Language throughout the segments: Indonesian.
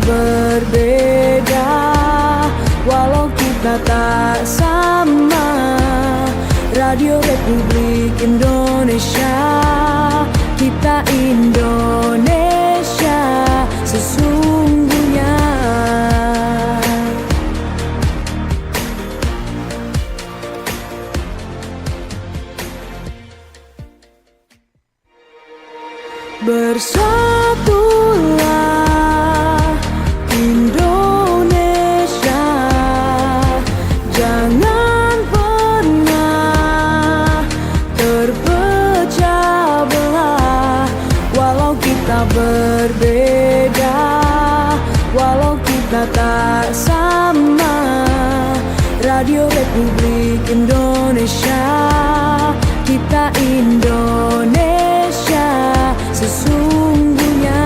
berbeda, walau kita tak sama. Radio Republik Indonesia, kita Indonesia sesungguhnya. Bersatulah Indonesia, jangan pernah terpecah belah. Walau kita berbeda, walau kita tak sama. Radio Republik Indonesia, kita Indonesia sesungguhnya.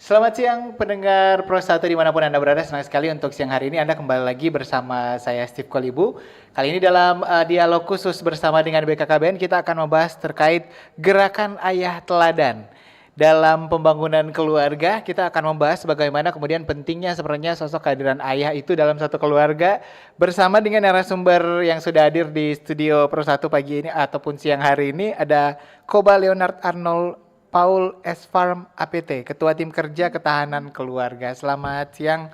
Selamat siang pendengar Pro 1 dimanapun Anda berada. Senang sekali untuk siang hari ini Anda kembali lagi bersama saya Steve Kolibu. Kali ini dalam dialog khusus bersama dengan BKKBN kita akan membahas terkait gerakan ayah teladan. Dalam pembangunan keluarga kita akan membahas bagaimana kemudian pentingnya sebenarnya sosok kehadiran ayah itu dalam satu keluarga. Bersama dengan narasumber yang sudah hadir di studio Pro 1 pagi ini ataupun siang hari ini ada Koba Leonard Arnold Paul S. Farm APT, Ketua Tim Kerja Ketahanan Keluarga. Selamat siang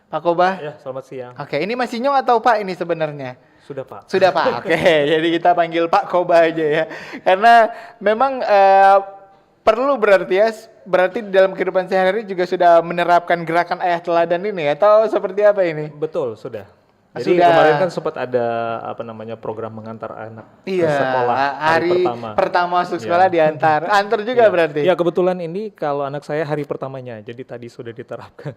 Pak Koba. Ya, selamat siang. Oke, ini masih Nyong atau Pak ini sebenarnya? Sudah Pak. Sudah Pak, oke. Jadi kita panggil Pak Koba aja ya. Karena memang perlu berarti ya, berarti dalam kehidupan sehari-hari juga sudah menerapkan gerakan ayah teladan ini ya, atau seperti apa ini? Betul, sudah. Jadi Sudah. kemarin kan sempat ada program mengantar anak ke sekolah hari pertama masuk sekolah diantar. Antar juga berarti? Ya kebetulan ini kalau anak saya hari pertamanya, jadi tadi sudah diterapkan.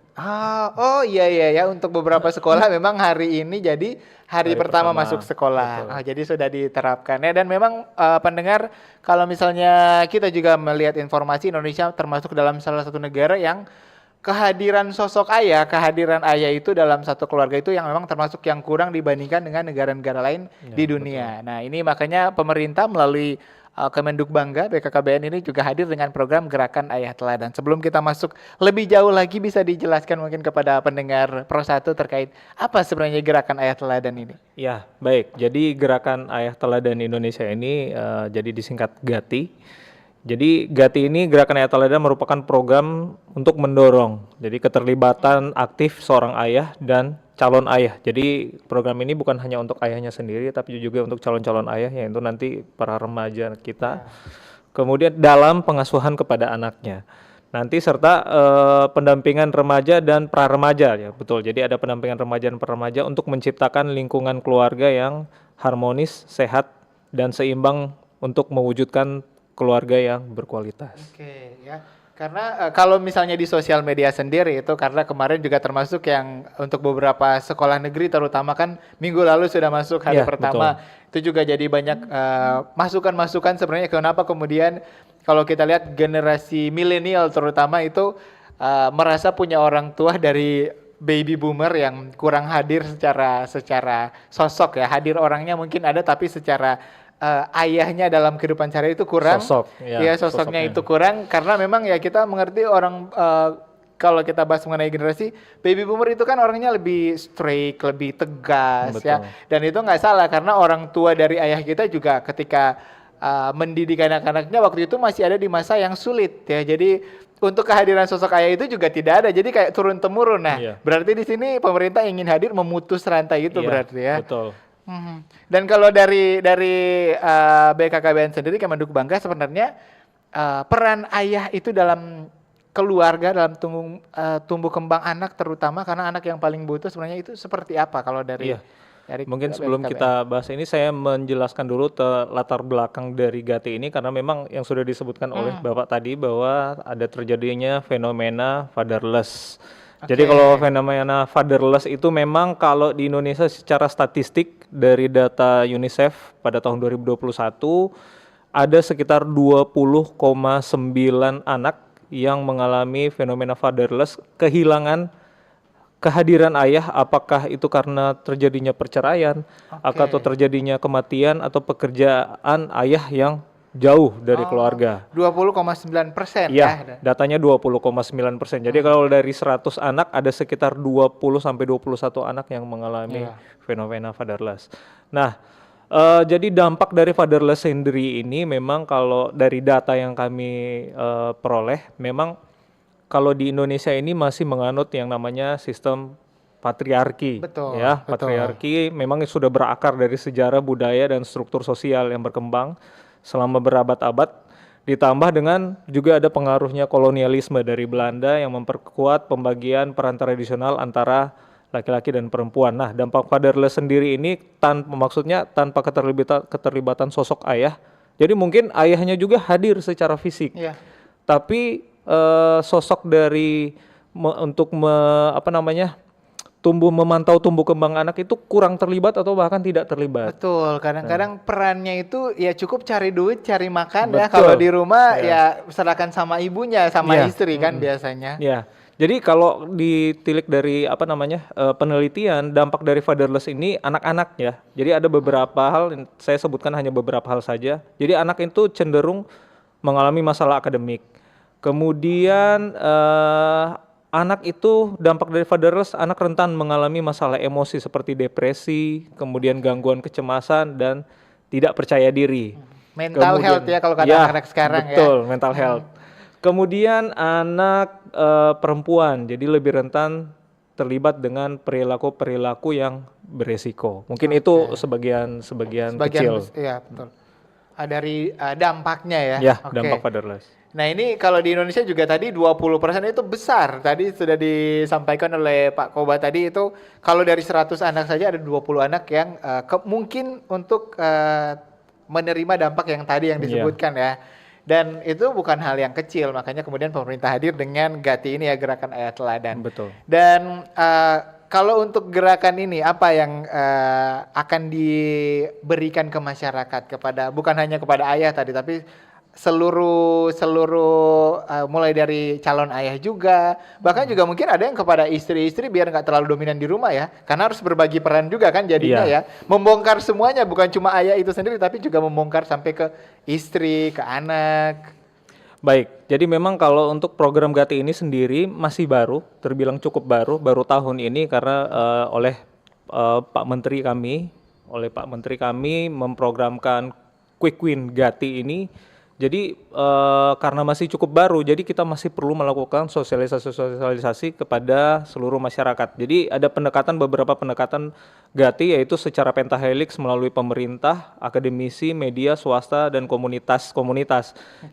Oh iya ya, untuk beberapa sekolah memang hari ini jadi hari pertama masuk sekolah. Jadi sudah diterapkan ya. Dan memang pendengar, kalau misalnya kita juga melihat informasi, Indonesia termasuk dalam salah satu negara yang kehadiran sosok ayah, kehadiran ayah itu dalam satu keluarga itu yang memang termasuk yang kurang dibandingkan dengan negara-negara lain di dunia. Betul. Nah ini makanya pemerintah melalui Kemenduk Bangga BKKBN ini juga hadir dengan program Gerakan Ayah Teladan. Sebelum kita masuk lebih jauh lagi, bisa dijelaskan mungkin kepada pendengar Pro 1 terkait apa sebenarnya Gerakan Ayah Teladan ini? Ya baik, jadi Gerakan Ayah Teladan Indonesia ini jadi disingkat GATI. Jadi GATI ini Gerakan Ayah Teladan merupakan program untuk mendorong jadi keterlibatan aktif seorang ayah dan calon ayah. Jadi program ini bukan hanya untuk ayahnya sendiri tapi juga untuk calon-calon ayah, yaitu nanti para remaja kita. Kemudian dalam pengasuhan kepada anaknya. Nanti serta pendampingan remaja dan pra-remaja ya, betul. Jadi ada pendampingan remaja dan pra-remaja untuk menciptakan lingkungan keluarga yang harmonis, sehat dan seimbang untuk mewujudkan keluarga yang berkualitas. Oke ya, karena kalau misalnya di sosial media sendiri itu, karena kemarin juga termasuk yang untuk beberapa sekolah negeri terutama kan minggu lalu sudah masuk hari pertama. Betul. Itu juga jadi banyak masukan-masukan sebenarnya kenapa kemudian kalau kita lihat generasi milenial terutama itu merasa punya orang tua dari baby boomer yang kurang hadir secara sosok ya, hadir orangnya mungkin ada tapi secara ayahnya dalam kehidupan sehari itu kurang. Sosoknya itu kurang karena memang ya kita mengerti orang kalau kita bahas mengenai generasi baby boomer itu kan orangnya lebih strict, lebih tegas. Betul. Ya. Dan itu nggak salah karena orang tua dari ayah kita juga ketika mendidik anak-anaknya waktu itu masih ada di masa yang sulit ya. Jadi untuk kehadiran sosok ayah itu juga tidak ada. Jadi kayak turun temurun. Nah, berarti di sini pemerintah ingin hadir memutus rantai itu berarti ya. Betul. Dan kalau dari BKKBN sendiri Kemenduk Bangga sebenarnya peran ayah itu dalam keluarga, dalam tumbuh kembang anak terutama karena anak yang paling butuh sebenarnya itu seperti apa kalau dari mungkin sebelum BKKBN kita bahas ini saya menjelaskan dulu latar belakang dari GATI ini karena memang yang sudah disebutkan oleh Bapak tadi bahwa ada terjadinya fenomena fatherless. Jadi kalau fenomena fatherless itu memang kalau di Indonesia secara statistik dari data UNICEF pada tahun 2021 ada sekitar 20,9 anak yang mengalami fenomena fatherless, kehilangan kehadiran ayah, apakah itu karena terjadinya perceraian, atau terjadinya kematian, atau pekerjaan ayah yang jauh dari keluarga. 20,9% Ya, datanya 20,9%. Jadi kalau dari 100 anak ada sekitar 20 sampai 21 anak yang mengalami fenomena fatherless. Nah, jadi dampak dari fatherless sendiri ini memang kalau dari data yang kami peroleh, memang kalau di Indonesia ini masih menganut yang namanya sistem patriarki. Betul, Ya, betul. patriarki memang sudah berakar dari sejarah, budaya, dan struktur sosial yang berkembang selama berabad-abad, ditambah dengan juga ada pengaruhnya kolonialisme dari Belanda yang memperkuat pembagian peran tradisional antara laki-laki dan perempuan. Nah, dampak fatherless sendiri ini maksudnya tanpa keterlibatan sosok ayah. Jadi mungkin ayahnya juga hadir secara fisik. Iya. Tapi sosok dari memantau tumbuh kembang anak itu kurang terlibat atau bahkan tidak terlibat. Betul, kadang-kadang perannya itu ya cukup cari duit, cari makan ya. Betul. Kalau di rumah ya serahkan sama ibunya, sama istri kan biasanya. Ya, jadi kalau ditilik dari penelitian, dampak dari fatherless ini anak-anak ya. Jadi ada beberapa hal, saya sebutkan hanya beberapa hal saja. Jadi anak itu cenderung mengalami masalah akademik. Kemudian anak itu dampak dari fatherless, anak rentan mengalami masalah emosi seperti depresi, kemudian gangguan kecemasan dan tidak percaya diri. Mental health ya kalau kata anak-anak sekarang ya. Betul, mental health. Kemudian anak perempuan jadi lebih rentan terlibat dengan perilaku-perilaku yang beresiko. Mungkin itu sebagian kecil. Iya, betul. Dari dampaknya ya. Ya, dampak fatherless. Nah ini kalau di Indonesia juga tadi 20% itu besar. Tadi sudah disampaikan oleh Pak Koba tadi itu kalau dari 100 anak saja ada 20 anak yang mungkin untuk menerima dampak yang tadi yang disebutkan ya. Dan itu bukan hal yang kecil, makanya kemudian pemerintah hadir dengan GATI ini ya, Gerakan Ayah Teladan. Betul. Dan kalau untuk gerakan ini apa yang akan diberikan ke masyarakat bukan hanya kepada ayah tadi tapi seluruh mulai dari calon ayah juga, bahkan juga mungkin ada yang kepada istri-istri biar nggak terlalu dominan di rumah ya, karena harus berbagi peran juga kan jadinya ya, membongkar semuanya bukan cuma ayah itu sendiri tapi juga membongkar sampai ke istri, ke anak. Baik, jadi memang kalau untuk program GATI ini sendiri masih baru, terbilang cukup baru tahun ini karena oleh Pak Menteri kami memprogramkan Quick Win GATI ini. Jadi karena masih cukup baru, jadi kita masih perlu melakukan sosialisasi kepada seluruh masyarakat. Jadi ada beberapa pendekatan GATI yaitu secara pentahelix melalui pemerintah, akademisi, media, swasta, dan komunitas.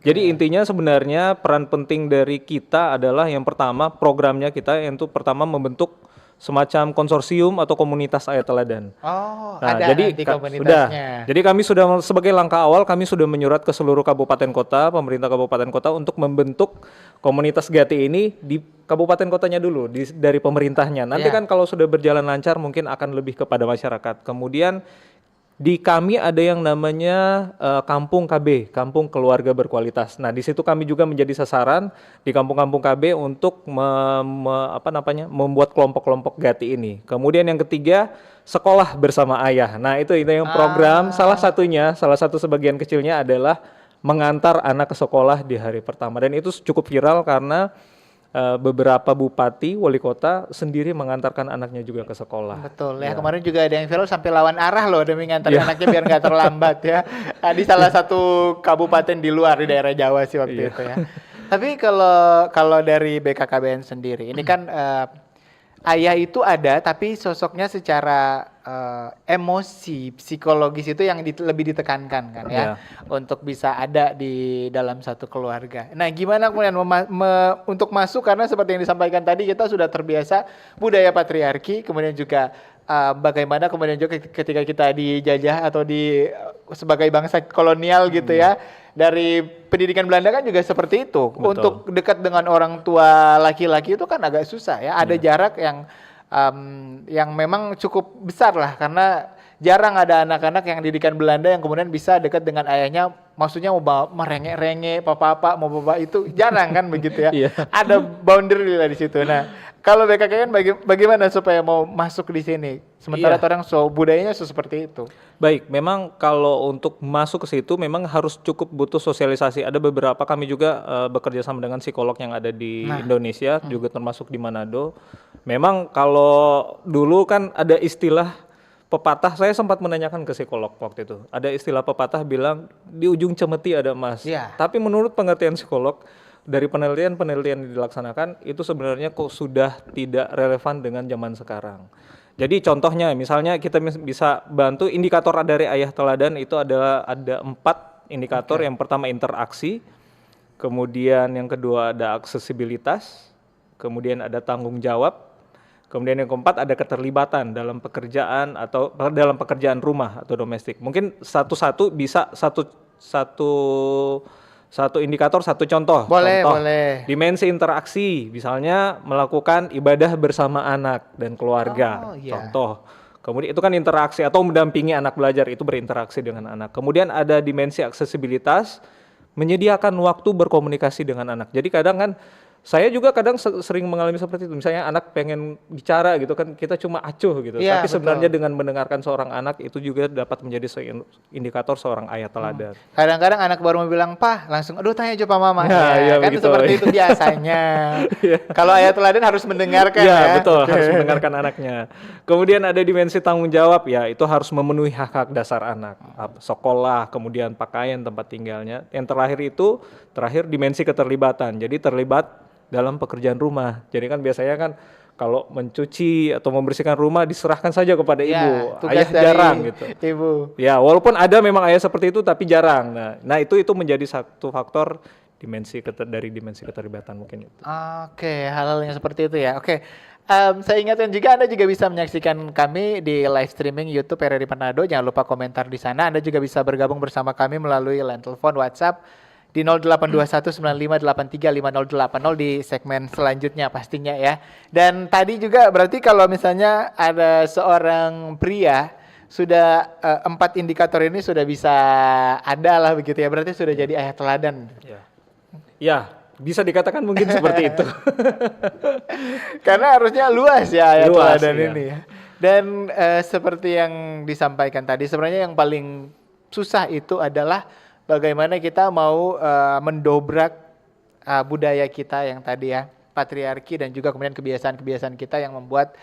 Jadi intinya sebenarnya peran penting dari kita adalah yang pertama programnya kita yaitu pertama membentuk semacam konsorsium atau komunitas ayah teladan. Oh, nah, ada jadi nanti komunitasnya. Jadi kami sudah sebagai langkah awal kami sudah menyurat ke seluruh kabupaten kota, pemerintah kabupaten kota untuk membentuk komunitas GATI ini di kabupaten kotanya dulu, dari pemerintahnya. Nanti kan kalau sudah berjalan lancar mungkin akan lebih kepada masyarakat. Kemudian di kami ada yang namanya Kampung KB, Kampung Keluarga Berkualitas. Nah, di situ kami juga menjadi sasaran di kampung-kampung KB untuk membuat kelompok-kelompok GATI ini. Kemudian yang ketiga, sekolah bersama ayah. Nah, itu yang program salah satu sebagian kecilnya adalah mengantar anak ke sekolah di hari pertama. Dan itu cukup viral karena beberapa bupati, wali kota sendiri mengantarkan anaknya juga ke sekolah. Betul ya, kemarin juga ada yang viral sampai lawan arah loh demi nganterin anaknya biar nggak terlambat ya. Di salah satu kabupaten di luar di daerah Jawa sih waktu itu ya. Tapi kalau dari BKKBN sendiri, ini kan ayah itu ada tapi sosoknya secara emosi, psikologis itu yang lebih ditekankan kan ya, untuk bisa ada di dalam satu keluarga. Nah, gimana kemudian untuk masuk, karena seperti yang disampaikan tadi kita sudah terbiasa budaya patriarki, kemudian juga bagaimana kemudian juga ketika kita dijajah atau sebagai bangsa kolonial gitu ya, dari pendidikan Belanda kan juga seperti itu. Betul. Untuk dekat dengan orang tua laki-laki itu kan agak susah ya, ada jarak yang memang cukup besar lah, karena jarang ada anak-anak yang didikan Belanda yang kemudian bisa dekat dengan ayahnya, maksudnya mau merengek-rengek, papa-papa, mau bapak itu jarang kan begitu ya. Ada boundary lah di situ. Nah, Kalau BKKN bagaimana supaya mau masuk di sini? Sementara orang budayanya seperti itu. Baik, memang kalau untuk masuk ke situ memang harus cukup butuh sosialisasi. Ada beberapa kami juga bekerja sama dengan psikolog yang ada di Indonesia, juga termasuk di Manado. Memang kalau dulu kan ada istilah pepatah, saya sempat menanyakan ke psikolog waktu itu. Ada istilah pepatah bilang di ujung cemeti ada emas. Tapi menurut pengertian psikolog, dari penelitian yang dilaksanakan itu sebenarnya kok sudah tidak relevan dengan zaman sekarang. Jadi contohnya misalnya kita bisa bantu indikator dari ayah teladan itu adalah ada 4 indikator. Yang pertama interaksi, kemudian yang kedua ada aksesibilitas, kemudian ada tanggung jawab, kemudian yang keempat ada keterlibatan dalam pekerjaan atau dalam pekerjaan rumah atau domestik. Mungkin satu-satu bisa satu indikator, satu contoh. Boleh. Dimensi interaksi, misalnya melakukan ibadah bersama anak dan keluarga. Contoh. Kemudian itu kan interaksi atau mendampingi anak belajar, itu berinteraksi dengan anak. Kemudian ada dimensi aksesibilitas, menyediakan waktu berkomunikasi dengan anak. Jadi kadang kan saya juga kadang sering mengalami seperti itu. Misalnya anak pengen bicara gitu kan, kita cuma acuh gitu. Tapi sebenarnya dengan mendengarkan seorang anak itu juga dapat menjadi indikator seorang ayah teladan. Kadang-kadang anak baru mau bilang, "Pah," langsung, "Aduh tanya aja Pak Mama." Ya, kan begitu. seperti itu biasanya. Kalau ayah teladan harus mendengarkan ya. Betul, harus mendengarkan anaknya. Kemudian ada dimensi tanggung jawab ya, itu harus memenuhi hak-hak dasar anak. Sekolah, kemudian pakaian, tempat tinggalnya. Yang terakhir dimensi keterlibatan. Jadi terlibat dalam pekerjaan rumah. Jadi kan biasanya kan kalau mencuci atau membersihkan rumah diserahkan saja kepada ibu. Ayah jarang gitu. Ibu. Ya, walaupun ada memang ayah seperti itu tapi jarang. Nah itu menjadi satu faktor dari dimensi keterlibatan mungkin itu. Oke, hal-hal yang seperti itu ya. Oke. Saya ingatkan juga Anda juga bisa menyaksikan kami di live streaming YouTube RRI Manado. Jangan lupa komentar di sana. Anda juga bisa bergabung bersama kami melalui line telepon WhatsApp di 082195835080 di segmen selanjutnya pastinya ya. Dan tadi juga berarti kalau misalnya ada seorang pria sudah 4 indikator ini sudah bisa ada lah begitu ya. Berarti sudah jadi ayah teladan. Ya, bisa dikatakan mungkin seperti itu. Karena harusnya luas ya ayat teladan ya. ini ya. Dan seperti yang disampaikan tadi, sebenarnya yang paling susah itu adalah bagaimana kita mau mendobrak budaya kita yang tadi ya, patriarki dan juga kemudian kebiasaan-kebiasaan kita yang membuat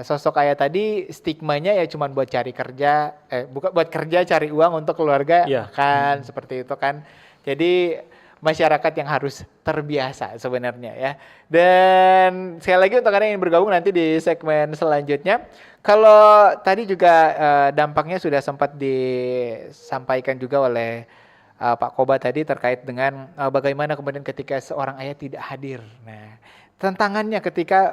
sosok ayah tadi stigmanya ya cuma buat cari kerja, bukan buat kerja cari uang untuk keluarga kan, seperti itu kan. Jadi masyarakat yang harus terbiasa sebenarnya ya. Dan sekali lagi untuk Anda yang bergabung nanti di segmen selanjutnya, kalau tadi juga dampaknya sudah sempat disampaikan juga oleh Pak Koba tadi terkait dengan bagaimana kemudian ketika seorang ayah tidak hadir. Nah, tantangannya ketika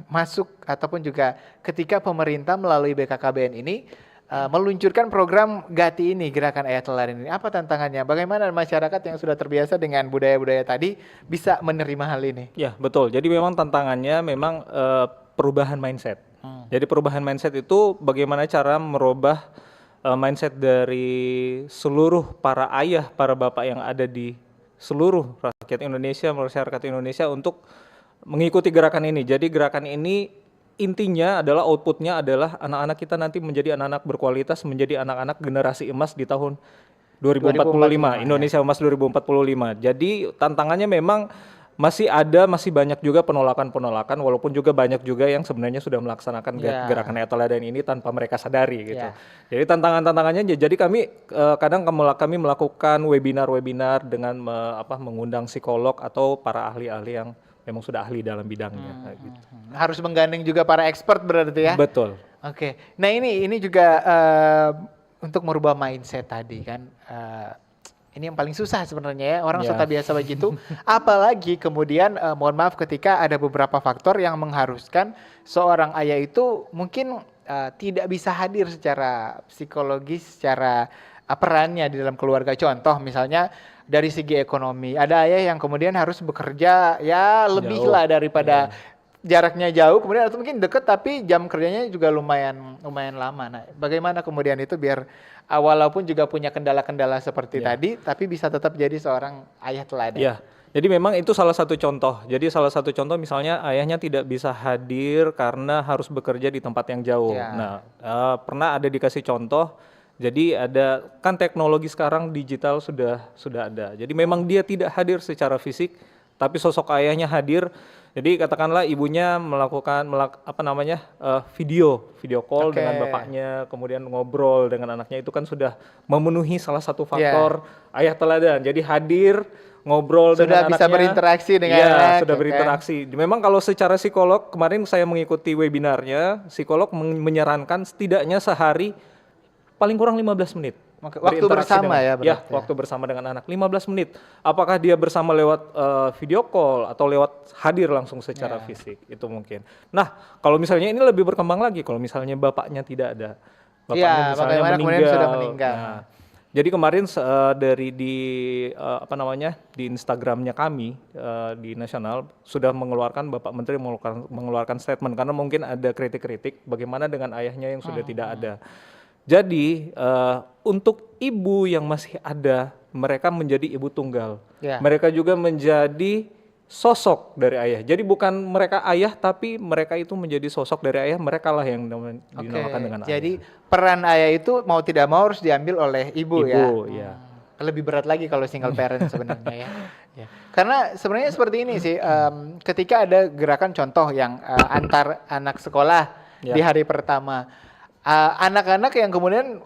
masuk ataupun juga ketika pemerintah melalui BKKBN ini meluncurkan program Gati ini, Gerakan Ayah Teladan ini. Apa tantangannya? Bagaimana masyarakat yang sudah terbiasa dengan budaya-budaya tadi bisa menerima hal ini? Ya, betul. Jadi memang tantangannya memang perubahan mindset. Jadi perubahan mindset itu bagaimana cara merubah mindset dari seluruh para ayah, para bapak yang ada di seluruh rakyat Indonesia, masyarakat Indonesia untuk mengikuti gerakan ini. Jadi gerakan ini intinya adalah outputnya adalah anak-anak kita nanti menjadi anak-anak berkualitas, menjadi anak-anak generasi emas di tahun 2045, Indonesia Emas 2045. Jadi tantangannya memang masih banyak juga penolakan, walaupun juga banyak juga yang sebenarnya sudah melaksanakan gerakan ayah teladan ini tanpa mereka sadari gitu. Jadi tantangannya, jadi kami kadang kami melakukan webinar dengan mengundang psikolog atau para ahli-ahli yang memang sudah ahli dalam bidangnya. Gitu. Harus menggandeng juga para expert berarti ya? Betul. Oke. Nah ini juga untuk merubah mindset tadi kan. Ini yang paling susah sebenarnya ya. Orang sudah biasa begitu. Apalagi kemudian mohon maaf ketika ada beberapa faktor yang mengharuskan seorang ayah itu mungkin tidak bisa hadir secara psikologis, secara perannya di dalam keluarga. Contoh misalnya dari segi ekonomi, ada ayah yang kemudian harus bekerja ya lebih jauh lah daripada jaraknya jauh, kemudian atau mungkin dekat tapi jam kerjanya juga lumayan lama. Nah, bagaimana kemudian itu biar walaupun juga punya kendala-kendala seperti tadi, tapi bisa tetap jadi seorang ayah teladan. Ya, Jadi memang itu salah satu contoh. Jadi salah satu contoh misalnya ayahnya tidak bisa hadir karena harus bekerja di tempat yang jauh. Ya. Nah, pernah ada dikasih contoh. Jadi ada kan teknologi sekarang digital sudah ada. Jadi memang dia tidak hadir secara fisik, tapi sosok ayahnya hadir. Jadi katakanlah ibunya melakukan video call dengan bapaknya, kemudian ngobrol dengan anaknya, itu kan sudah memenuhi salah satu faktor ayah teladan. Jadi hadir, ngobrol dengan anaknya, sudah bisa berinteraksi dengan anak, sudah berinteraksi. Memang kalau secara psikolog, kemarin saya mengikuti webinarnya, psikolog menyarankan setidaknya sehari paling kurang 15 menit. Waktu bersama waktu bersama dengan anak 15 menit. Apakah dia bersama lewat video call atau lewat hadir langsung secara fisik, itu mungkin. Nah, kalau misalnya ini lebih berkembang lagi, kalau misalnya bapaknya tidak ada, bapaknya misalnya meninggal. Nah, jadi kemarin di Instagramnya kami di Nasional sudah Bapak Menteri mengeluarkan statement karena mungkin ada kritik-kritik bagaimana dengan ayahnya yang sudah tidak ada. Jadi untuk ibu yang masih ada, mereka menjadi ibu tunggal. Mereka juga menjadi sosok dari ayah. Jadi bukan mereka ayah, tapi mereka itu menjadi sosok dari ayah. Mereka lah yang dinamakan dengan ayah. Jadi peran ayah itu mau tidak mau harus diambil oleh ibu ya. Lebih berat lagi kalau single parent sebenarnya ya. Karena sebenarnya seperti ini sih, ketika ada gerakan contoh yang antar anak sekolah di hari pertama. Anak-anak yang kemudian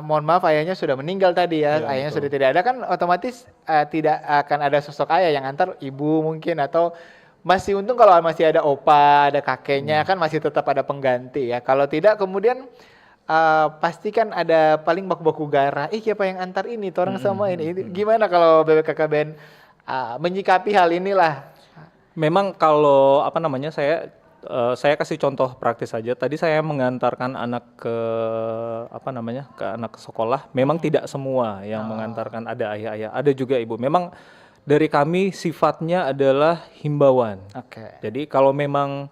mohon maaf ayahnya sudah meninggal tadi ayahnya sudah tidak ada, kan otomatis tidak akan ada sosok ayah yang antar ibu mungkin, atau masih untung kalau masih ada opa, ada kakeknya kan masih tetap ada pengganti ya. Kalau tidak kemudian pasti kan ada paling baku-baku garah, siapa yang antar ini, orang sama ini. Gimana kalau BPKKBN menyikapi hal inilah? Memang kalau saya kasih contoh praktis saja. Tadi saya mengantarkan anak ke anak sekolah. Memang tidak semua yang mengantarkan, ada ayah-ayah, ada juga ibu. Memang dari kami sifatnya adalah himbauan. Jadi kalau memang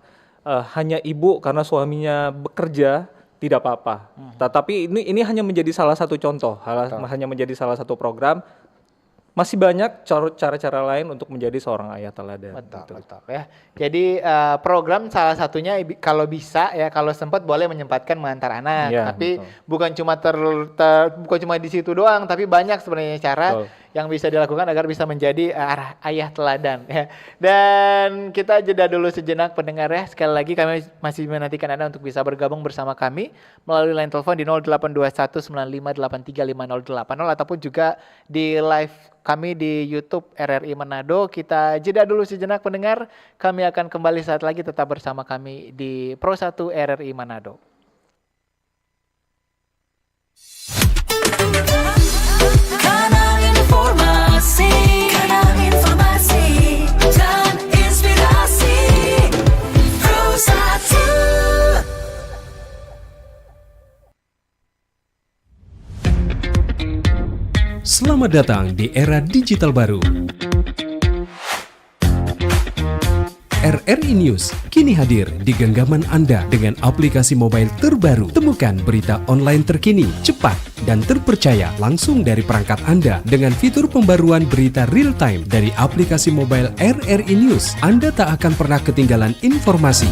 hanya ibu karena suaminya bekerja, tidak apa-apa. Tetapi ini hanya menjadi salah satu contoh, hanya menjadi salah satu program. Masih banyak cara-cara lain untuk menjadi seorang ayah teladan. Betul ya. Jadi program salah satunya kalau bisa ya, kalau sempat boleh menyempatkan mengantar anak. Tapi bukan cuma bukan cuma di situ doang, tapi banyak sebenarnya cara yang bisa dilakukan agar bisa menjadi ayah teladan ya. Dan kita jeda dulu sejenak pendengar ya. Sekali lagi kami masih menantikan Anda untuk bisa bergabung bersama kami melalui line telepon di 082195835080 ataupun juga di live kami di YouTube RRI Manado. Kita jeda dulu sejenak pendengar. Kami akan kembali saat lagi, tetap bersama kami di Pro 1 RRI Manado. Kanal informasi dan inspirasi Pro 1. Selamat datang di era digital baru. RRI News kini hadir di genggaman Anda dengan aplikasi mobile terbaru. Temukan berita online terkini, cepat, dan terpercaya langsung dari perangkat Anda dengan fitur pembaruan berita real time dari aplikasi mobile RRI News. Anda tak akan pernah ketinggalan informasi.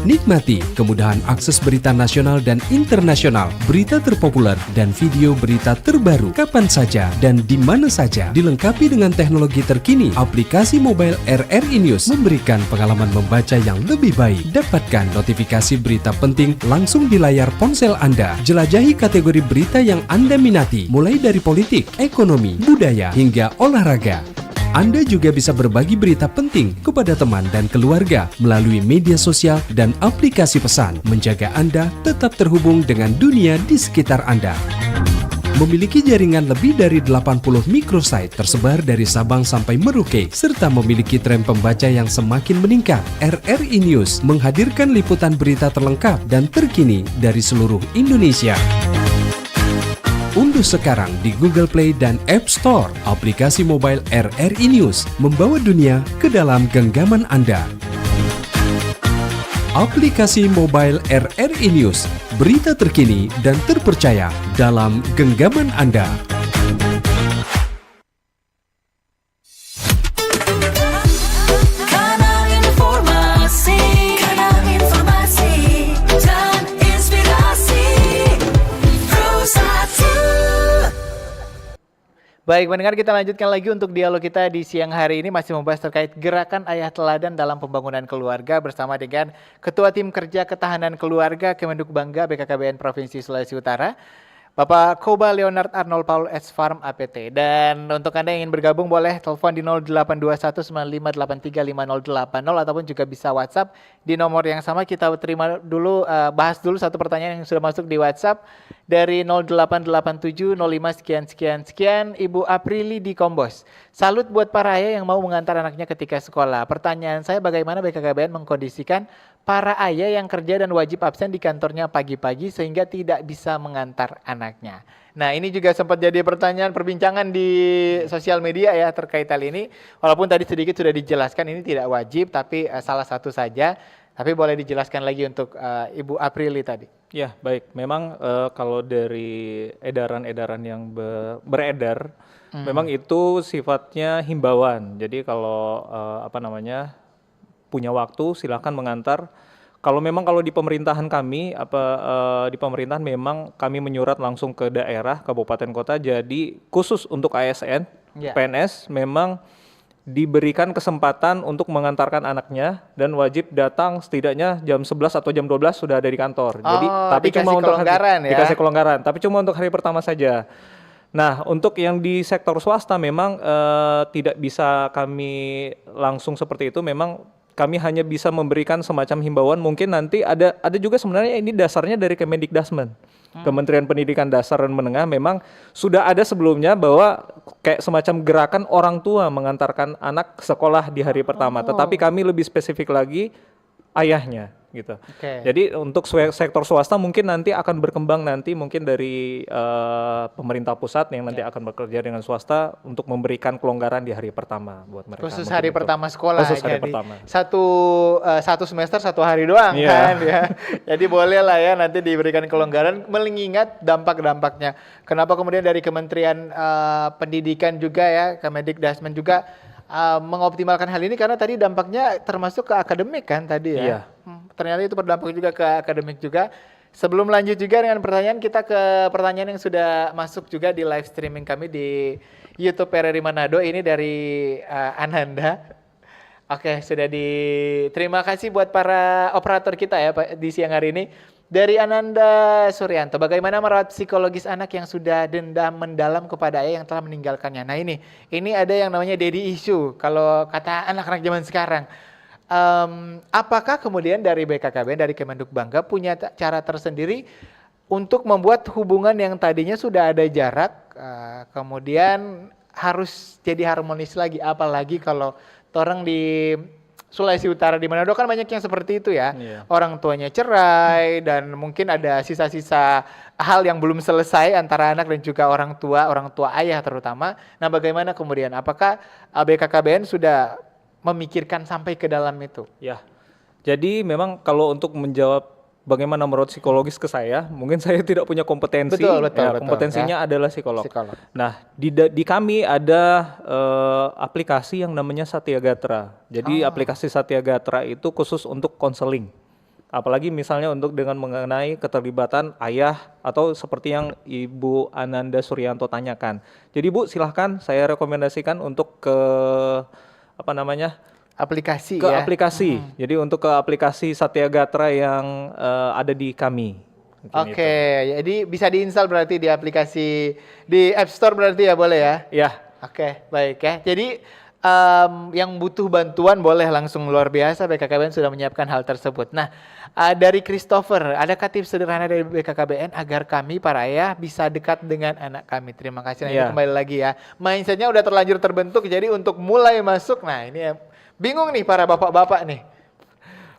Nikmati kemudahan akses berita nasional dan internasional, berita terpopuler, dan video berita terbaru kapan saja dan di mana saja. Dilengkapi dengan teknologi terkini, aplikasi mobile RRI News memberikan pengalaman membaca yang lebih baik. Dapatkan notifikasi berita penting langsung di layar ponsel Anda. Jelajahi kategori berita yang Anda minati, mulai dari politik, ekonomi, budaya, hingga olahraga. Anda juga bisa berbagi berita penting kepada teman dan keluarga melalui media sosial dan aplikasi pesan, menjaga Anda tetap terhubung dengan dunia di sekitar Anda. Memiliki jaringan lebih dari 80 microsite tersebar dari Sabang sampai Merauke, serta memiliki tren pembaca yang semakin meningkat. RRI News menghadirkan liputan berita terlengkap dan terkini dari seluruh Indonesia. Unduh sekarang di Google Play dan App Store aplikasi mobile RRI News, membawa dunia ke dalam genggaman Anda. Aplikasi mobile RRI News, berita terkini dan terpercaya dalam genggaman Anda. Baik, mendengar kita lanjutkan lagi untuk dialog kita di siang hari ini masih membahas terkait gerakan ayah teladan dalam pembangunan keluarga bersama dengan Ketua Tim Kerja Ketahanan Keluarga Kemenduk Bangga BKKBN Provinsi Sulawesi Utara, Bapak Koba Leonard Arnold Paul S. Farm APT. Dan untuk Anda yang ingin bergabung boleh telepon di 082195835080 ataupun juga bisa WhatsApp di nomor yang sama. Kita terima dulu, bahas dulu satu pertanyaan yang sudah masuk di WhatsApp dari 088705 sekian, Ibu Aprili di Kombos. Salut buat para ayah yang mau mengantar anaknya ketika sekolah. Pertanyaan saya, bagaimana BKKBN mengkondisikan para ayah yang kerja dan wajib absen di kantornya pagi-pagi sehingga tidak bisa mengantar anaknya. Nah, ini juga sempat jadi pertanyaan perbincangan di sosial media ya terkait hal ini. Walaupun tadi sedikit sudah dijelaskan ini tidak wajib, tapi salah satu saja. Tapi boleh dijelaskan lagi untuk Ibu Aprili tadi. Ya, baik. Memang kalau dari edaran-edaran yang beredar, memang itu sifatnya himbauan. Jadi kalau punya waktu silakan mengantar. Kalau di pemerintahan kami di pemerintahan memang kami menyurat langsung ke daerah, kabupaten kota. Jadi khusus untuk ASN, PNS memang diberikan kesempatan untuk mengantarkan anaknya dan wajib datang setidaknya jam 11 atau jam 12 sudah ada di kantor. Jadi tapi cuma untuk dikasih kelonggaran, tapi cuma untuk hari pertama saja. Nah, untuk yang di sektor swasta memang tidak bisa kami langsung seperti itu. Memang kami hanya bisa memberikan semacam himbauan. Mungkin nanti ada juga sebenarnya ini dasarnya dari Kemendikdasmen. Kementerian Pendidikan Dasar dan Menengah memang sudah ada sebelumnya bahwa kayak semacam gerakan orang tua mengantarkan anak ke sekolah di hari pertama. Tetapi kami lebih spesifik lagi ayahnya gitu. Jadi untuk sektor swasta mungkin nanti akan berkembang nanti mungkin dari pemerintah pusat yang nanti akan bekerja dengan swasta untuk memberikan kelonggaran di hari pertama buat mereka. Khusus hari pertama sekolah. Khusus hari jadi pertama. Satu semester 1 hari doang kan ya. Jadi boleh lah ya nanti diberikan kelonggaran mengingat dampak-dampaknya. Kenapa kemudian dari Kementerian Pendidikan juga ya, Kemendikdasmen juga mengoptimalkan hal ini karena tadi dampaknya termasuk ke akademik kan tadi ya. Iya. Ternyata itu berdampak juga ke akademik juga. Sebelum lanjut juga dengan pertanyaan, kita ke pertanyaan yang sudah masuk juga di live streaming kami di YouTube RRI Manado. Ini dari Ananda. Oke, sudah terima kasih buat para operator kita ya Pak di siang hari ini. Dari Ananda Suryanto, bagaimana merawat psikologis anak yang sudah dendam mendalam kepada ayah yang telah meninggalkannya? Nah ini ada yang namanya daddy issue, kalau kata anak-anak zaman sekarang. Apakah kemudian dari BKKBN, dari Kemenduk Bangga punya cara tersendiri untuk membuat hubungan yang tadinya sudah ada jarak, kemudian harus jadi harmonis lagi, apalagi kalau orang di Sulawesi Utara di Manado kan banyak yang seperti itu ya. Orang tuanya cerai dan mungkin ada sisa-sisa hal yang belum selesai antara anak dan juga orang tua ayah terutama. Nah, bagaimana kemudian? Apakah BKKBN sudah memikirkan sampai ke dalam itu? Ya. Jadi memang kalau untuk menjawab bagaimana merawat psikologis ke saya, mungkin saya tidak punya kompetensi. Betul, kompetensinya adalah psikolog. Nah, di kami ada aplikasi yang namanya Satya Gatra. Jadi aplikasi Satya Gatra itu khusus untuk konseling. Apalagi misalnya untuk dengan mengenai keterlibatan ayah atau seperti yang Ibu Ananda Suryanto tanyakan. Jadi Bu, silahkan saya rekomendasikan untuk ke aplikasi. Jadi untuk ke aplikasi Satya Gatra yang ada di kami. Oke, jadi bisa diinstal berarti di aplikasi di App Store berarti ya, boleh ya? Ya. Oke, baik ya. Jadi yang butuh bantuan boleh langsung, luar biasa BKKBN sudah menyiapkan hal tersebut. Nah, dari Christopher, adakah tips sederhana dari BKKBN agar kami para ayah bisa dekat dengan anak kami? Terima kasih. Nah, ini kembali lagi ya. Mindsetnya udah terlanjur terbentuk, jadi untuk mulai masuk, nah ini ya, bingung nih para bapak-bapak nih.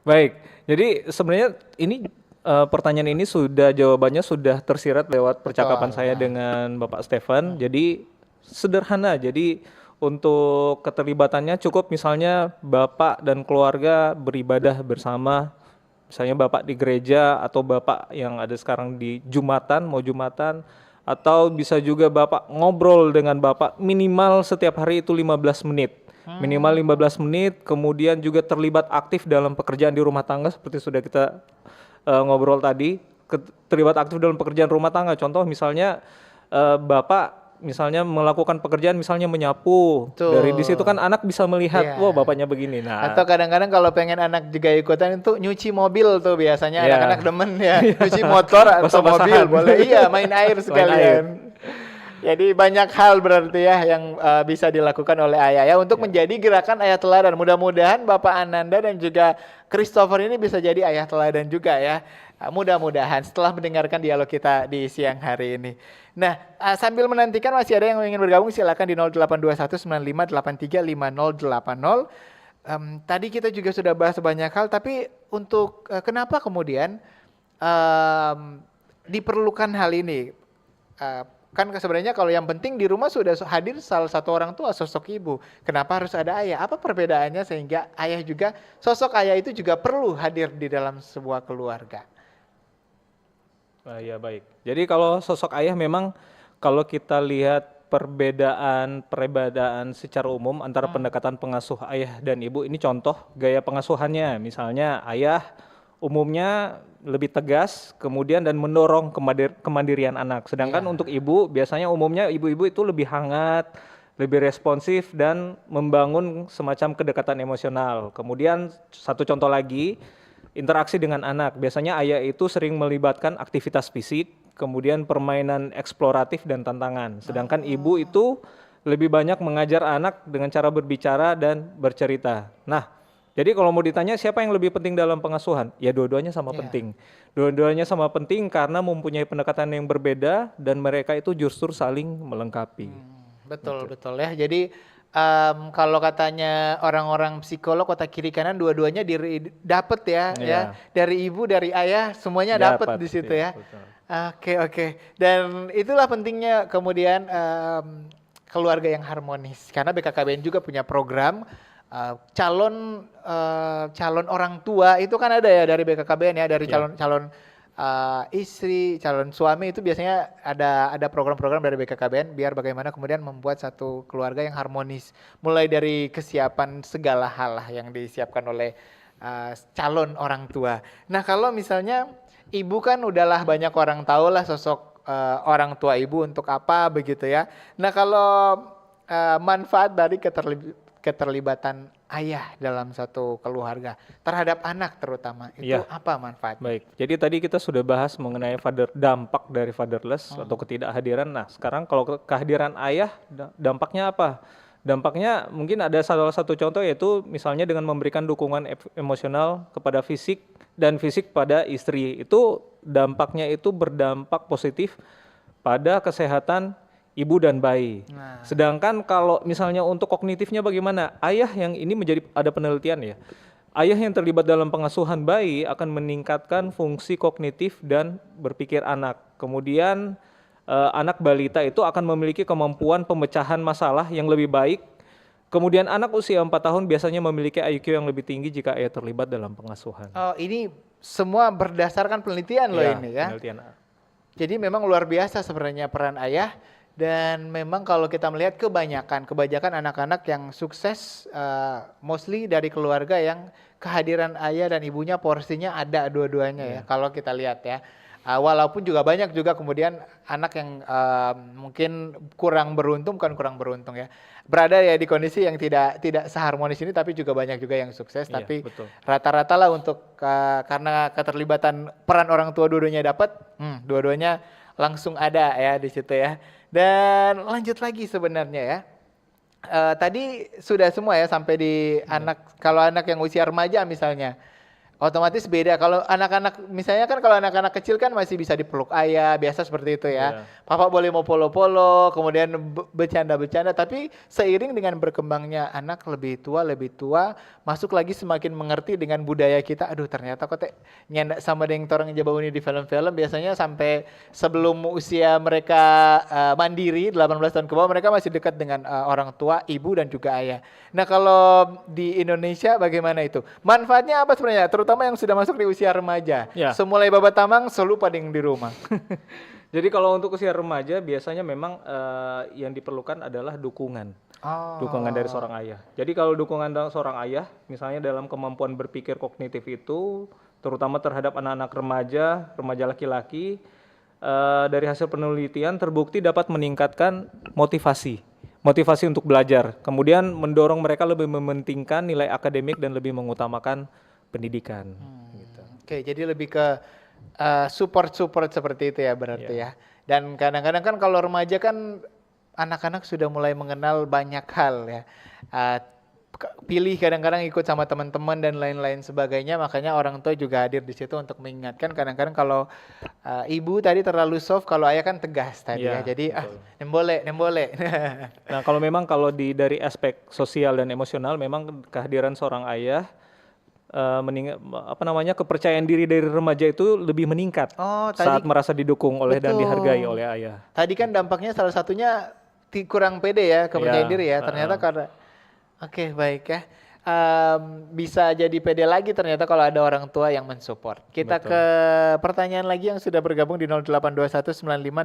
Baik, jadi sebenarnya ini pertanyaan ini jawabannya sudah tersirat lewat percakapan saya dengan Bapak Stefan. Jadi sederhana, jadi untuk keterlibatannya cukup misalnya Bapak dan keluarga beribadah bersama, misalnya Bapak di gereja atau Bapak yang ada sekarang di mau Jumatan, atau bisa juga Bapak ngobrol dengan Bapak minimal setiap hari itu 15 menit. Minimal 15 menit, kemudian juga terlibat aktif dalam pekerjaan di rumah tangga seperti sudah kita ngobrol tadi, terlibat aktif dalam pekerjaan rumah tangga. Contoh misalnya Bapak misalnya melakukan pekerjaan misalnya menyapu. Betul. Dari di situ kan anak bisa melihat, Iya. wah bapaknya begini. Nah, Atau kadang-kadang kalau pengen anak juga ikutan itu nyuci mobil tuh biasanya Iya. anak-anak demen ya. Nyuci motor atau mobil Basah-basahan. boleh. Iya, main air sekalian. Jadi banyak hal berarti ya yang bisa dilakukan oleh ayah ya untuk menjadi gerakan ayah teladan. Mudah-mudahan Bapak Ananda dan juga Christopher ini bisa jadi ayah teladan juga ya. Mudah-mudahan setelah mendengarkan dialog kita di siang hari ini. Nah, sambil menantikan masih ada yang ingin bergabung silakan di 082195835080. Tadi kita juga sudah bahas banyak hal, tapi untuk kenapa kemudian diperlukan hal ini? Kan sebenarnya kalau yang penting di rumah sudah hadir salah satu orang tua sosok ibu. Kenapa harus ada ayah? Apa perbedaannya sehingga ayah juga sosok ayah itu juga perlu hadir di dalam sebuah keluarga? ya baik. Jadi kalau sosok ayah memang kalau kita lihat perbedaan secara umum antara pendekatan pengasuh ayah dan ibu, ini contoh gaya pengasuhannya. Misalnya ayah umumnya lebih tegas, kemudian dan mendorong kemandirian anak. Sedangkan untuk ibu, biasanya umumnya ibu-ibu itu lebih hangat, lebih responsif dan membangun semacam kedekatan emosional. Kemudian satu contoh lagi, interaksi dengan anak. Biasanya ayah itu sering melibatkan aktivitas fisik, kemudian permainan eksploratif dan tantangan. Sedangkan ibu itu lebih banyak mengajar anak dengan cara berbicara dan bercerita. Nah, jadi kalau mau ditanya siapa yang lebih penting dalam pengasuhan? Ya dua-duanya sama penting. Dua-duanya sama penting karena mempunyai pendekatan yang berbeda dan mereka itu justru saling melengkapi. Betul ya. Jadi kalau katanya orang-orang psikolog otak kiri kanan dua-duanya dapat ya, Iya. ya dari ibu dari ayah semuanya dapat di situ iya, ya. betul. Oke. Dan itulah pentingnya kemudian keluarga yang harmonis. Karena BKKBN juga punya program calon orang tua itu kan ada ya dari BKKBN ya, dari calon istri, calon suami itu biasanya ada program-program dari BKKBN biar bagaimana kemudian membuat satu keluarga yang harmonis. Mulai dari kesiapan segala hal lah yang disiapkan oleh calon orang tua. Nah, kalau misalnya ibu kan udahlah banyak orang tahu lah sosok orang tua ibu untuk apa begitu ya. Nah, kalau manfaat dari keterlibatan ayah dalam satu keluarga terhadap anak terutama itu apa manfaatnya? Baik, jadi tadi kita sudah bahas mengenai dampak dari fatherless atau ketidakhadiran. Nah, sekarang kalau kehadiran ayah, dampaknya apa? Dampaknya mungkin ada salah satu contoh yaitu misalnya dengan memberikan dukungan emosional kepada fisik dan fisik pada istri. Itu dampaknya itu berdampak positif pada kesehatan ibu dan bayi. Sedangkan kalau misalnya untuk kognitifnya bagaimana? Ayah yang ini ada penelitian ya. Ayah yang terlibat dalam pengasuhan bayi akan meningkatkan fungsi kognitif dan berpikir anak. Kemudian anak balita itu akan memiliki kemampuan pemecahan masalah yang lebih baik. Kemudian anak usia 4 tahun biasanya memiliki IQ yang lebih tinggi jika ayah terlibat dalam pengasuhan. Oh, ini semua berdasarkan penelitian loh ini ya. Penelitian. Jadi memang luar biasa sebenarnya peran ayah. Dan memang kalau kita melihat kebanyakan anak-anak yang sukses mostly dari keluarga yang kehadiran ayah dan ibunya porsinya ada dua-duanya ya kalau kita lihat ya. Walaupun juga banyak juga kemudian anak yang mungkin bukan kurang beruntung ya. Berada ya di kondisi yang tidak seharmonis ini tapi juga banyak juga yang sukses tapi rata-rata lah untuk karena keterlibatan peran orang tua dua-duanya dapat, dua-duanya langsung ada ya di situ ya. Dan lanjut lagi sebenarnya ya. Tadi sudah semua ya sampai di kalau anak yang usia remaja misalnya. Otomatis beda. Kalau anak-anak misalnya kan kalau anak-anak kecil kan masih bisa dipeluk ayah, biasa seperti itu ya. Papa boleh mau polo-polo, kemudian bercanda-bercanda, tapi seiring dengan berkembangnya anak lebih tua, masuk lagi semakin mengerti dengan budaya kita. Aduh, ternyata kok nyendak sama dengan orang Jawa ini di film-film biasanya sampai sebelum usia mereka mandiri 18 tahun ke bawah mereka masih dekat dengan orang tua, ibu dan juga ayah. Nah, kalau di Indonesia bagaimana itu? Manfaatnya apa sebenarnya? Terutama yang sudah masuk di usia remaja. Semulai babat tamang selalu pading di rumah. Jadi kalau untuk usia remaja biasanya memang yang diperlukan adalah dukungan. Dukungan dari seorang ayah. Jadi kalau dukungan dari seorang ayah, misalnya dalam kemampuan berpikir kognitif itu, terutama terhadap anak-anak remaja laki-laki, dari hasil penelitian terbukti dapat meningkatkan motivasi untuk belajar. Kemudian mendorong mereka lebih mementingkan nilai akademik dan lebih mengutamakan pendidikan. Gitu. Oke, jadi lebih ke support seperti itu ya berarti ya. Dan kadang-kadang kan kalau remaja kan anak-anak sudah mulai mengenal banyak hal ya. Pilih kadang-kadang ikut sama teman-teman dan lain-lain sebagainya, makanya orang tua juga hadir di situ untuk mengingatkan. Kadang-kadang kalau ibu tadi terlalu soft, kalau ayah kan tegas tadi ya. Jadi nembole. Nah, kalau dari aspek sosial dan emosional, memang kehadiran seorang ayah kepercayaan diri dari remaja itu lebih meningkat saat merasa didukung oleh dan dihargai oleh ayah. Tadi kan dampaknya salah satunya kurang pede ya, kepercayaan diri ya. Ternyata karena Oke, baik ya. Bisa jadi pede lagi ternyata kalau ada orang tua yang mensupport. Kita ke pertanyaan lagi yang sudah bergabung di 082195835080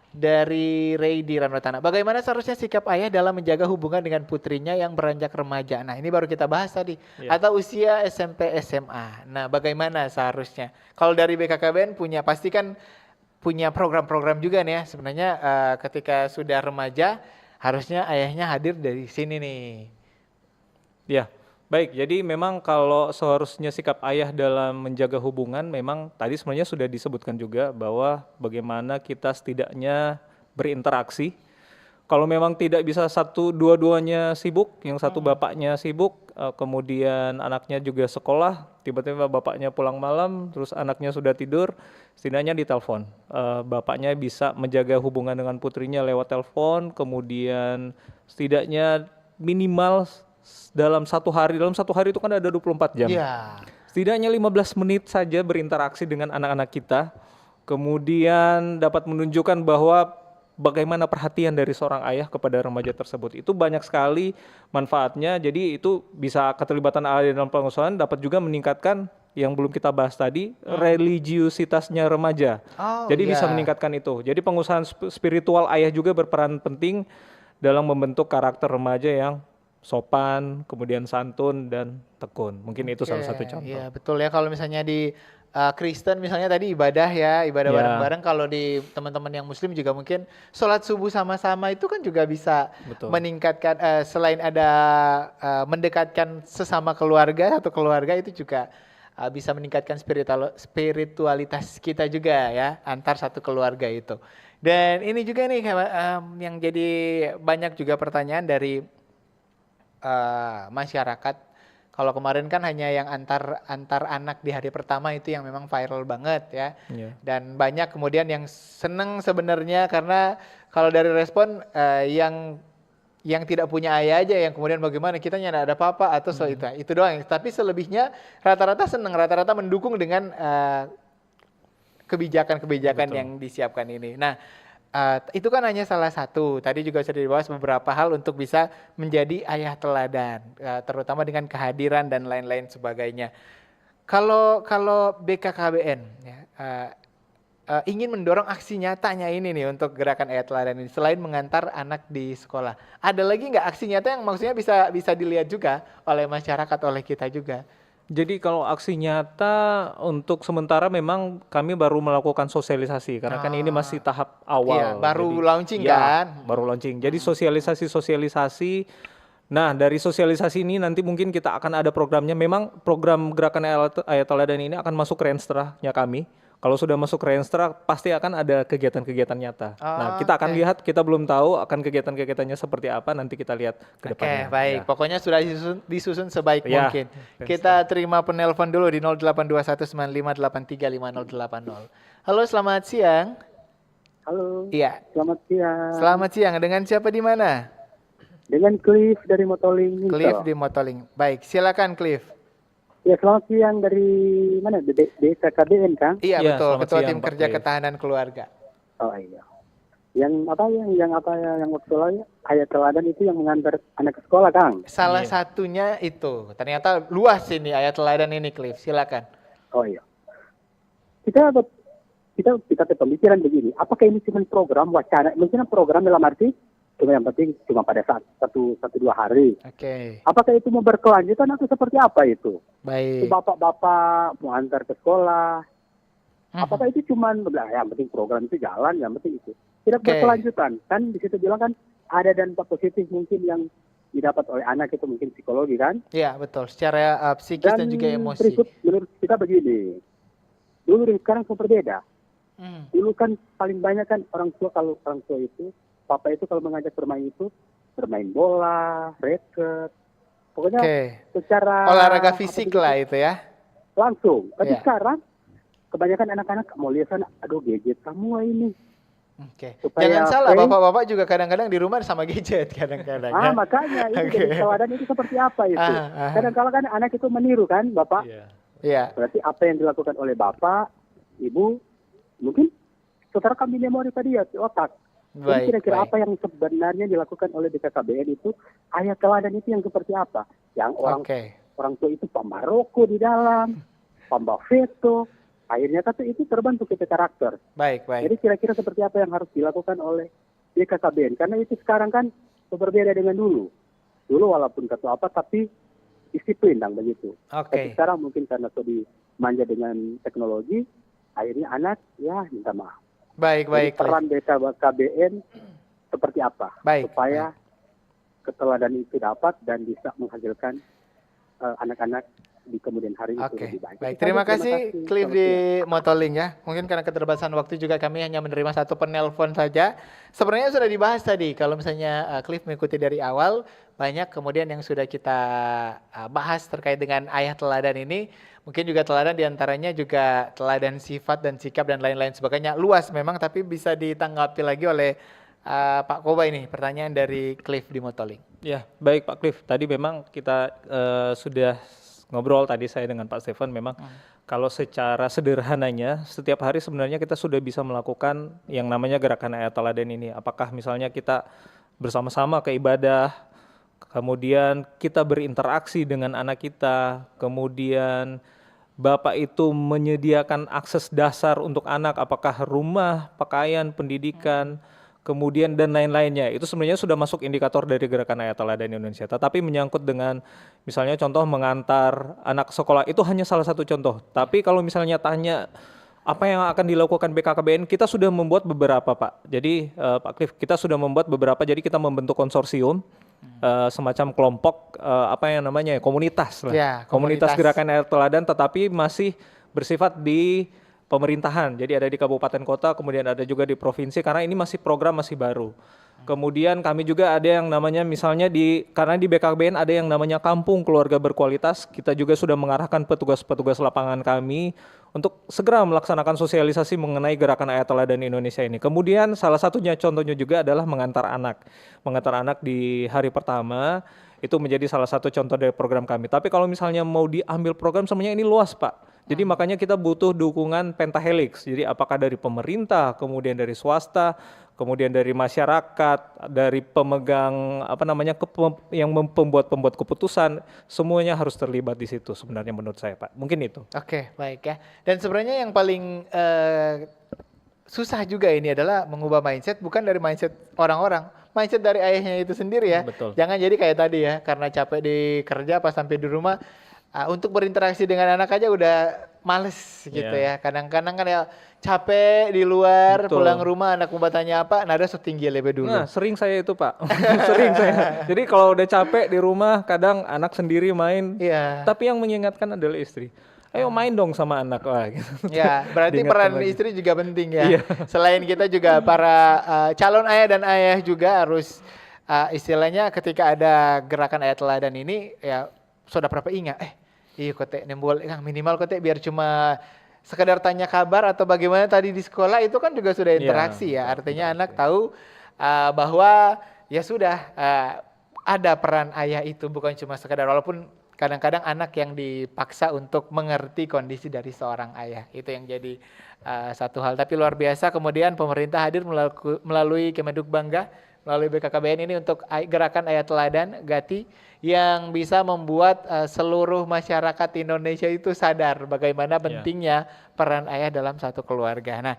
dari Ray di Ranotana. Bagaimana seharusnya sikap ayah dalam menjaga hubungan dengan putrinya yang beranjak remaja? Nah, ini baru kita bahas tadi. Atau usia SMP SMA. Nah, bagaimana seharusnya? Kalau dari BKKBN pasti kan punya program-program juga nih ya. Sebenarnya ketika sudah remaja harusnya ayahnya hadir dari sini nih. Ya, baik. Jadi memang kalau seharusnya sikap ayah dalam menjaga hubungan, memang tadi sebenarnya sudah disebutkan juga bahwa bagaimana kita setidaknya berinteraksi. Kalau memang tidak bisa dua-duanya sibuk, yang satu bapaknya sibuk, kemudian anaknya juga sekolah, tiba-tiba bapaknya pulang malam, terus anaknya sudah tidur, setidaknya ditelepon. Bapaknya bisa menjaga hubungan dengan putrinya lewat telepon, kemudian setidaknya minimal dalam satu hari itu kan ada 24 jam. Setidaknya 15 menit saja berinteraksi dengan anak-anak kita, kemudian dapat menunjukkan bahwa bagaimana perhatian dari seorang ayah kepada remaja tersebut. Itu banyak sekali manfaatnya. Jadi itu bisa keterlibatan ayah dalam pengusuhan, dapat juga meningkatkan yang belum kita bahas tadi, religiusitasnya remaja. Jadi bisa meningkatkan itu. Jadi pengusahaan spiritual ayah juga berperan penting dalam membentuk karakter remaja yang sopan, kemudian santun dan tekun. Mungkin itu salah satu contoh. Iya, betul ya. Kalau misalnya di Kristen misalnya tadi ibadah bareng-bareng. Kalau di teman-teman yang Muslim juga mungkin sholat subuh sama-sama itu kan juga bisa meningkatkan, selain ada mendekatkan sesama keluarga, satu keluarga itu juga bisa meningkatkan spiritualitas kita juga ya antar satu keluarga itu. Dan ini juga nih yang jadi banyak juga pertanyaan dari masyarakat. Kalau kemarin kan hanya yang antar anak di hari pertama itu yang memang viral banget ya. Dan banyak kemudian yang seneng sebenarnya karena kalau dari respon yang tidak punya ayah aja yang kemudian bagaimana kita nggak ada apa-apa atau itu doang. Tapi selebihnya rata-rata seneng, rata-rata mendukung dengan kebijakan-kebijakan yang disiapkan ini. Nah, itu kan hanya salah satu. Tadi juga sudah dibahas beberapa hal untuk bisa menjadi ayah teladan, terutama dengan kehadiran dan lain-lain sebagainya. Kalau BKKBN ya, ingin mendorong aksi nyatanya ini nih untuk gerakan ayah teladan ini, selain mengantar anak di sekolah, ada lagi nggak aksi nyata yang maksudnya bisa dilihat juga oleh masyarakat, oleh kita juga? Jadi kalau aksi nyata untuk sementara memang kami baru melakukan sosialisasi karena kan ini masih tahap awal. Baru launching kan? Baru launching. Jadi sosialisasi. Nah, dari sosialisasi ini nanti mungkin kita akan ada programnya. Memang program gerakan ayah teladan ini akan masuk ke Renstra-nya kami. Kalau sudah masuk ke Renstra pasti akan ada kegiatan-kegiatan nyata. Nah, kita akan lihat, kita belum tahu akan kegiatan-kegiatannya seperti apa, nanti kita lihat ke depannya. Oke, baik. Ya. Pokoknya sudah disusun sebaik mungkin. Kita terima penelpon dulu di 082195835080. Halo, selamat siang. Halo. Iya. Selamat siang. Selamat siang. Dengan siapa di mana? Dengan Cliff dari Motoling. Cliff di Motoling. Baik, silakan Cliff. Ya, selamat siang dari mana? Desa KBN, Kang? Iya, betul. Ketua siang, Tim Kerja Ketahanan Keluarga. Oh iya. Yang waktu lalu ayah teladan itu yang mengantar anak ke sekolah, Kang? Salah satunya itu. Ternyata luas ini ayah teladan ini, Cliff. Silakan. Oh iya. Kita pemikiran begini. Apakah ini cuma program wacana? Mungkin program dalam arti cuma yang penting cuma pada saat satu dua hari. Oke. Apakah itu mau berkelanjutan atau seperti apa itu? Baik. Bapak-bapak mau antar ke sekolah, Apakah itu cuman yang penting program itu jalan, yang penting itu tidak Oke. berkelanjutan. Kan di situ bilang kan ada dampak positif mungkin yang didapat oleh anak itu mungkin psikologi kan. Iya, betul. Secara psikis dan juga emosi. berikut menurut kita begini, dulu dan sekarang sangat berbeda. Hmm. Dulu kan paling banyak kan orang tua itu, papa itu kalau mengajak bermain itu bermain bola, racket, pokoknya Oke. secara Olahraga fisik lah itu ya. langsung. Tapi Iya. sekarang kebanyakan anak-anak mau lihat sana, aduh gadget semua ini. Oke. Supaya Jangan salah, apa? bapak-bapak juga kadang-kadang di rumah sama gadget kadang-kadang ya. Makanya itu Oke. jadi teladan itu seperti apa itu? Ah. Kadang-kala kan anak itu meniru kan, Bapak. Iya. Berarti apa yang dilakukan oleh Bapak, Ibu, mungkin terrekam di memori tadi ya, di otak. Jadi Baik. kira-kira baik. apa yang sebenarnya dilakukan oleh BKKBN itu, ayat teladan itu yang seperti apa? Yang Oke. orang tua itu pambah rokok di dalam, pambah veto, akhirnya kan itu terbentuk itu karakter. Baik, baik. Jadi kira-kira seperti apa yang harus dilakukan oleh BKKBN? Karena itu sekarang kan berbeda dengan dulu. Dulu walaupun kata apa, tapi disiplin dan begitu. Tapi Oke. sekarang mungkin karena sudah dimanja dengan teknologi, akhirnya anak ya minta maaf. Baik, baik. Jadi peran BKKBN seperti apa? Baik, Supaya keteladan itu dapat dan bisa menghasilkan anak-anak di kemudian hari itu Oke, lebih baik. baik. Itu Terima saja, kasih Cliff Selamat di siang. Motoling ya. Mungkin karena keterbatasan waktu juga kami hanya menerima satu penelpon saja. Sebenarnya sudah dibahas tadi. Kalau misalnya Cliff mengikuti dari awal, banyak kemudian yang sudah kita bahas terkait dengan ayah teladan ini. Mungkin juga teladan diantaranya juga teladan sifat dan sikap dan lain-lain sebagainya. Luas memang, tapi bisa ditanggapi lagi oleh Pak Koba ini. Pertanyaan dari Cliff di Motoling. Ya, baik Pak Cliff. Tadi memang kita sudah ngobrol tadi saya dengan Pak Stephen memang kalau secara sederhananya setiap hari sebenarnya kita sudah bisa melakukan yang namanya gerakan ayat teladan ini. Apakah misalnya kita bersama-sama ke ibadah, kemudian kita berinteraksi dengan anak kita, kemudian Bapak itu menyediakan akses dasar untuk anak, apakah rumah, pakaian, pendidikan, kemudian dan lain-lainnya. Itu sebenarnya sudah masuk indikator dari gerakan ayat teladan Indonesia. Tetapi menyangkut dengan misalnya contoh mengantar anak sekolah, itu hanya salah satu contoh. Tapi kalau misalnya tanya apa yang akan dilakukan BKKBN, kita sudah membuat beberapa Pak. Jadi Pak Cliff, kita sudah membuat beberapa, jadi kita membentuk konsorsium, semacam kelompok, apa yang namanya ya, komunitas lah. Ya, komunitas komunitas. gerakan ayat teladan, tetapi masih bersifat di pemerintahan. Jadi ada di kabupaten kota, kemudian ada juga di provinsi, karena ini masih program masih baru. Kemudian kami juga ada yang namanya misalnya karena di BKKBN ada yang namanya kampung keluarga berkualitas, kita juga sudah mengarahkan petugas-petugas lapangan kami untuk segera melaksanakan sosialisasi mengenai gerakan ayat teladan Indonesia ini. Kemudian salah satunya contohnya juga adalah mengantar anak. Mengantar anak di hari pertama itu menjadi salah satu contoh dari program kami. Tapi kalau misalnya mau diambil program semuanya ini luas Pak. Jadi makanya kita butuh dukungan pentahelix. Jadi apakah dari pemerintah, kemudian dari swasta, kemudian dari masyarakat, dari pemegang yang pembuat keputusan, semuanya harus terlibat di situ sebenarnya menurut saya Pak. Mungkin itu. Oke, baik ya. Dan sebenarnya yang paling susah juga ini adalah mengubah mindset, bukan dari mindset orang-orang, mindset dari ayahnya itu sendiri ya. Betul. Jangan jadi kayak tadi ya, karena capek di kerja pas sampai di rumah, untuk berinteraksi dengan anak aja udah males gitu ya. Kadang-kadang kan ya capek di luar, Betul. pulang rumah anak mau tanya apa, nada setinggi lebih dulu. Nah, sering saya itu Pak. Sering saya. Jadi kalau udah capek di rumah, kadang anak sendiri main. Iya. Tapi yang mengingatkan adalah istri. Ayo main dong sama anak. Wah, gitu. Ya, berarti Diingatkan peran lagi. istri juga penting ya. Iya. Selain kita juga para calon ayah dan ayah juga harus istilahnya ketika ada gerakan ayat teladan ini ya sudah berapa ingat iya kote nembol minimal kote biar cuma sekedar tanya kabar atau bagaimana tadi di sekolah itu kan juga sudah interaksi ya. Artinya anak tahu bahwa ya sudah ada peran ayah itu bukan cuma sekedar, walaupun kadang-kadang anak yang dipaksa untuk mengerti kondisi dari seorang ayah. Itu yang jadi satu hal. Tapi luar biasa kemudian pemerintah hadir melalui Kemenduk Bangga, melalui BKKBN ini untuk gerakan ayat teladan Gati yang bisa membuat seluruh masyarakat Indonesia itu sadar bagaimana pentingnya peran ayah dalam satu keluarga. Nah,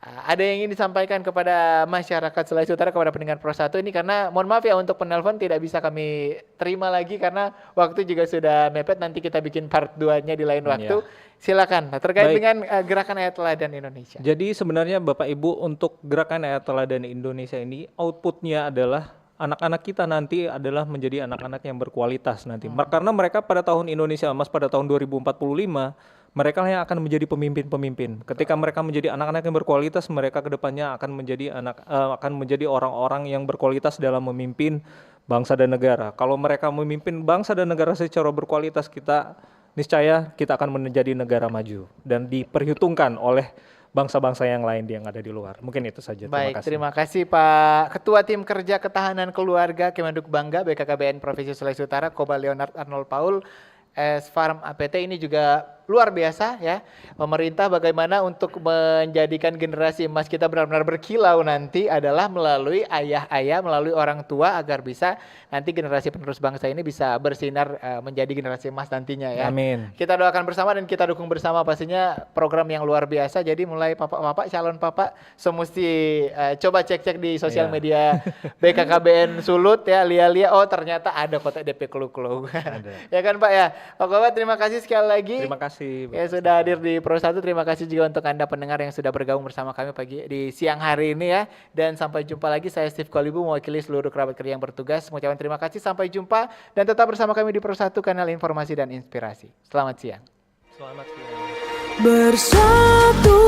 Ada yang ingin disampaikan kepada masyarakat Sulawesi Utara, kepada pendengar Pro 1 ini, karena mohon maaf ya untuk penelpon tidak bisa kami terima lagi karena waktu juga sudah mepet, nanti kita bikin part 2-nya di lain waktu. Silakan terkait Baik. dengan gerakan Ayat Teladan Indonesia. Jadi sebenarnya Bapak Ibu untuk gerakan Ayat Teladan Indonesia ini outputnya adalah anak-anak kita nanti adalah menjadi anak-anak yang berkualitas nanti. Karena mereka pada tahun Indonesia Emas pada tahun 2045 mereka yang akan menjadi pemimpin-pemimpin. Ketika mereka menjadi anak-anak yang berkualitas, mereka kedepannya akan menjadi orang-orang yang berkualitas dalam memimpin bangsa dan negara. Kalau mereka memimpin bangsa dan negara secara berkualitas, kita niscaya kita akan menjadi negara maju dan diperhitungkan oleh bangsa-bangsa yang lain yang ada di luar. Mungkin itu saja. Baik, terima kasih Pak Ketua Tim Kerja Ketahanan Keluarga Kemenduk Bangga BKKBN Provinsi Sulawesi Utara, Koba Leonard Arnold Paul, Farm APT. Ini juga luar biasa ya. Pemerintah bagaimana untuk menjadikan generasi emas kita benar-benar berkilau nanti adalah melalui ayah-ayah, melalui orang tua, agar bisa nanti generasi penerus bangsa ini bisa bersinar menjadi generasi emas nantinya ya. Amin. Kita doakan bersama dan kita dukung bersama, pastinya program yang luar biasa. Jadi mulai bapak-bapak, calon bapak semesti coba cek-cek di sosial media BKKBN Sulut ya, lia-lia, oh ternyata ada kotak DP Clue. Ya kan Pak ya. Pak Bapak, terima kasih sekali lagi. Terima kasih. Ya sudah hadir di Pro 1. Terima kasih juga untuk Anda pendengar yang sudah bergabung bersama kami pagi di siang hari ini ya. Dan sampai jumpa lagi, saya Steve Kolibu mewakili seluruh kerabat kerja yang bertugas. Mengucapkan terima kasih, sampai jumpa dan tetap bersama kami di Pro 1, kanal informasi dan inspirasi. Selamat siang. Selamat siang. Bersatu